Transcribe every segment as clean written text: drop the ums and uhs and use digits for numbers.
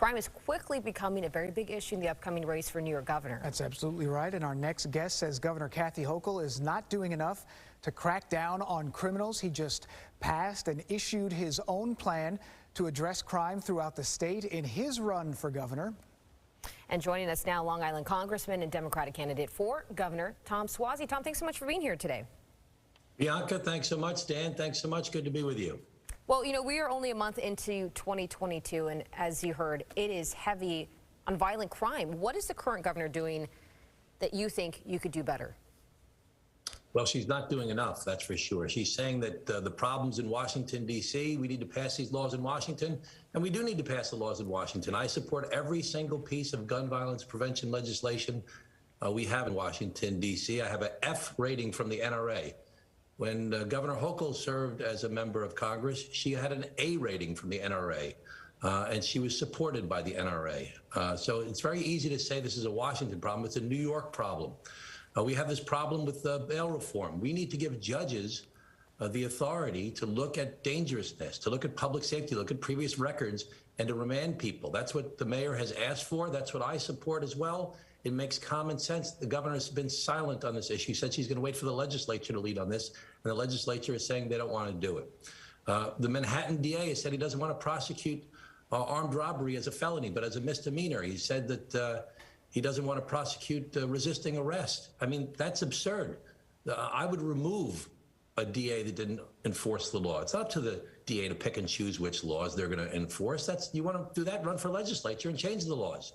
Crime is quickly becoming a very big issue in the upcoming race for New York governor. That's absolutely right. And our next guest says Governor Kathy Hochul is not doing enough to crack down on criminals. He just passed and issued his own plan to address crime throughout the state in his run for governor. And joining us now, Long Island Congressman and Democratic candidate for governor, Tom Suozzi. Tom, thanks so much for being here today. Bianca, thanks so much. Dan, thanks so much. Good to be with you. Well, you know, we are only a month into 2022, and as you heard, it is heavy on violent crime. What is the current governor doing that you think you could do better? Well, she's not doing enough, that's for sure. She's saying that the problems in Washington, D.C., we need to pass these laws in Washington, and we do need to pass the laws in Washington. I support every single piece of gun violence prevention legislation we have in Washington, D.C. I have an F rating from the NRA. When Governor Hochul served as a member of Congress, she had an A rating from the NRA, and she was supported by the NRA. So it's very easy to say this is a Washington problem. It's a New York problem. We have this problem with bail reform. We need to give judges the authority to look at dangerousness, to look at public safety, look at previous records, and to remand people. That's what the mayor has asked for. That's what I support as well. It makes common sense. The governor has been silent on this issue. She said she's going to wait for the legislature to lead on this, and the legislature is saying they don't want to do it. The Manhattan DA has said he doesn't want to prosecute armed robbery as a felony, but as a misdemeanor. He said that he doesn't want to prosecute resisting arrest. I mean, that's absurd. I would remove a DA that didn't enforce the law. It's up to the DA to pick and choose which laws they're going to enforce. You want to do that, run for legislature and change the laws.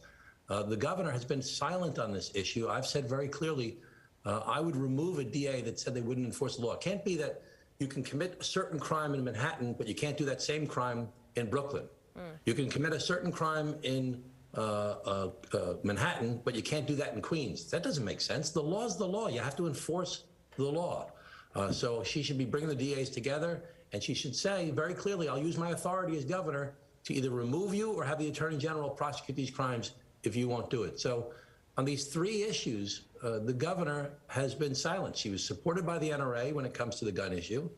The governor has been silent on this issue. I've said very clearly, I would remove a DA that said they wouldn't enforce the law. It can't be that you can commit a certain crime in Manhattan, but you can't do that same crime in Brooklyn. You can commit a certain crime in Manhattan, but you can't do that in Queens. That doesn't make sense. The law is the law. You have to enforce the law. So she should be bringing the DAs together, and she should say very clearly, I'll use my authority as governor to either remove you or have the attorney general prosecute these crimes if you won't do it. So on these three issues, the governor has been silent. She was supported by the NRA when it comes to the gun issue,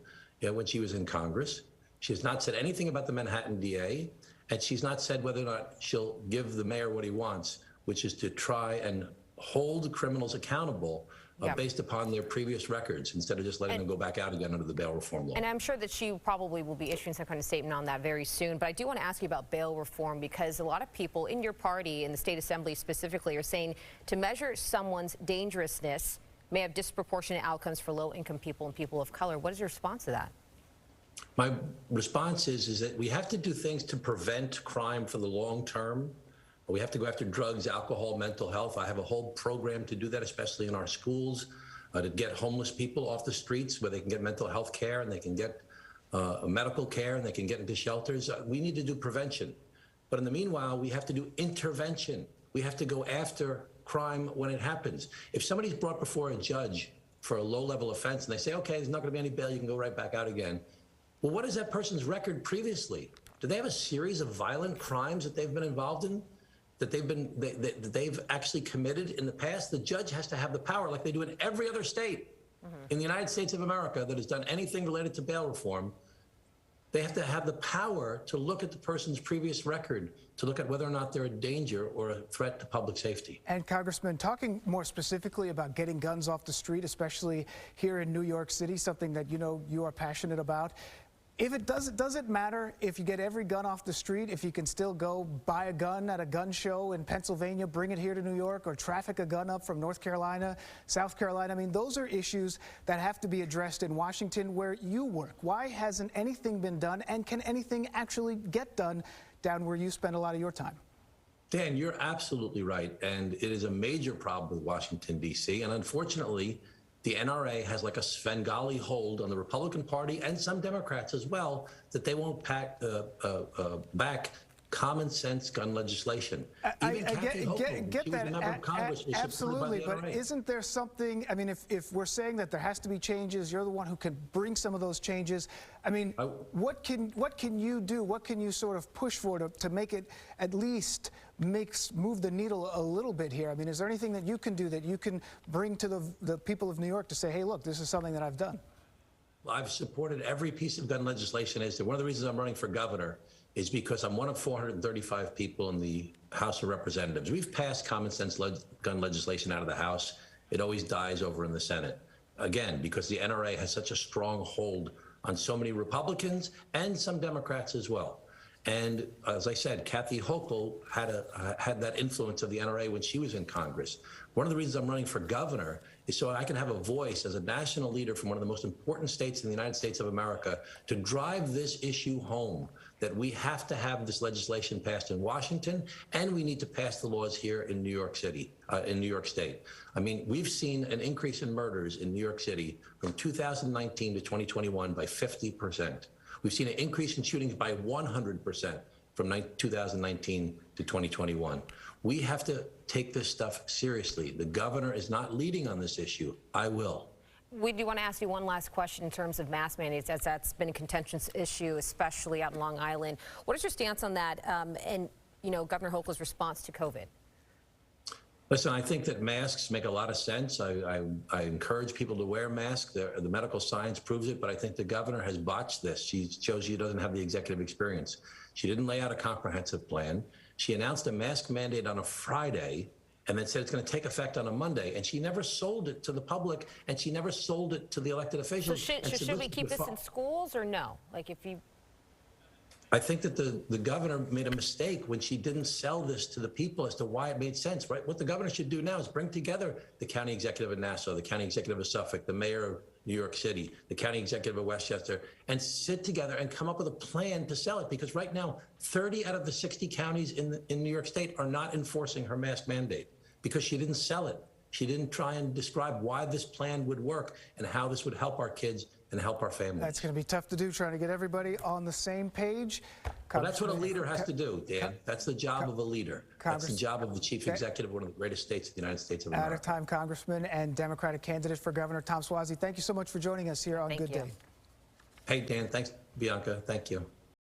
when she was in Congress. She has not said anything about the Manhattan DA, and she's not said whether or not she'll give the mayor what he wants, which is to try and hold criminals accountable based upon their previous records, instead of just letting them go back out again under the bail reform law. And I'm sure that she probably will be issuing some kind of statement on that very soon. But I do want to ask you about bail reform, because a lot of people in your party, in the state assembly specifically, are saying to measure someone's dangerousness may have disproportionate outcomes for low-income people and people of color. What is your response to that? My response is that we have to do things to prevent crime for the long term. We have to go after drugs, alcohol, mental health. I have a whole program to do that, especially in our schools, to get homeless people off the streets where they can get mental health care and they can get medical care and they can get into shelters. We need to do prevention. But in the meanwhile, we have to do intervention. We have to go after crime when it happens. If somebody's brought before a judge for a low-level offense and they say, okay, there's not going to be any bail, you can go right back out again. Well, what is that person's record previously? Do they have a series of violent crimes that they've been involved in, that they've actually committed in the past? The judge has to have the power, like they do in every other state in the United States of America that has done anything related to bail reform. They have to have the power to look at the person's previous record, to look at whether or not they're a danger or a threat to public safety. And Congressman, talking more specifically about getting guns off the street, especially here in New York City, something that you are passionate about. If it doesn't matter if you get every gun off the street, if you can still go buy a gun at a gun show in Pennsylvania, bring it here to New York, or traffic a gun up from North Carolina, South Carolina. I mean, those are issues that have to be addressed in Washington, where you work. Why hasn't anything been done, and can anything actually get done down where you spend a lot of your time? Dan, you're absolutely right, and it is a major problem with Washington, D.C., and unfortunately, the NRA has like a Svengali hold on the Republican Party and some Democrats as well, that they won't back common sense gun legislation. I get that, absolutely, but isn't there something, I mean, if we're saying that there has to be changes, you're the one who can bring some of those changes. I mean, what can you do? What can you sort of push for to make it at least move the needle a little bit here? I mean, is there anything that you can do, that you can bring to the people of New York to say, hey, look, this is something that I've done? Well, I've supported every piece of gun legislation. One of the reasons I'm running for governor is because I'm one of 435 people in the House of Representatives. We've passed common sense gun legislation out of the House. It always dies over in the Senate. Again, because the NRA has such a strong hold on so many Republicans and some Democrats as well. And as I said, Kathy Hochul had that influence of the NRA when she was in Congress. One of the reasons I'm running for governor is so I can have a voice as a national leader from one of the most important states in the United States of America to drive this issue home, that we have to have this legislation passed in Washington, and we need to pass the laws here in New York City, in New York State. I mean, we've seen an increase in murders in New York City from 2019 to 2021 by 50%. We've seen an increase in shootings by 100% from 2019 to 2021. We have to take this stuff seriously. The governor is not leading on this issue. I will. We do want to ask you one last question in terms of mask mandates, as that's been a contentious issue, especially out in Long Island. What is your stance on that and, you know, Governor Hochul's response to COVID? Listen, I think that masks make a lot of sense. I encourage people to wear masks. The medical science proves it, but I think the governor has botched this. She shows she doesn't have the executive experience. She didn't lay out a comprehensive plan. She announced a mask mandate on a Friday and then said it's going to take effect on a Monday. And she never sold it to the public, and she never sold it to the elected officials. So should we keep this in schools or no? Like, if you... I think that the governor made a mistake when she didn't sell this to the people as to why it made sense, right? What the governor should do now is bring together the county executive of Nassau, the county executive of Suffolk, the mayor of New York City, the county executive of Westchester, and sit together and come up with a plan to sell it. Because right now, 30 out of the 60 counties in New York State are not enforcing her mask mandate because she didn't sell it. She didn't try and describe why this plan would work and how this would help our kids and help our families. That's going to be tough to do, trying to get everybody on the same page. Well, that's what a leader has to do, Dan. That's the job of a leader. That's the job of the chief executive of one of the greatest states of the United States of America. Out of time, Congressman and Democratic candidate for governor Tom Suozzi, thank you so much for joining us here on Good Day. Hey, Dan. Thanks, Bianca. Thank you.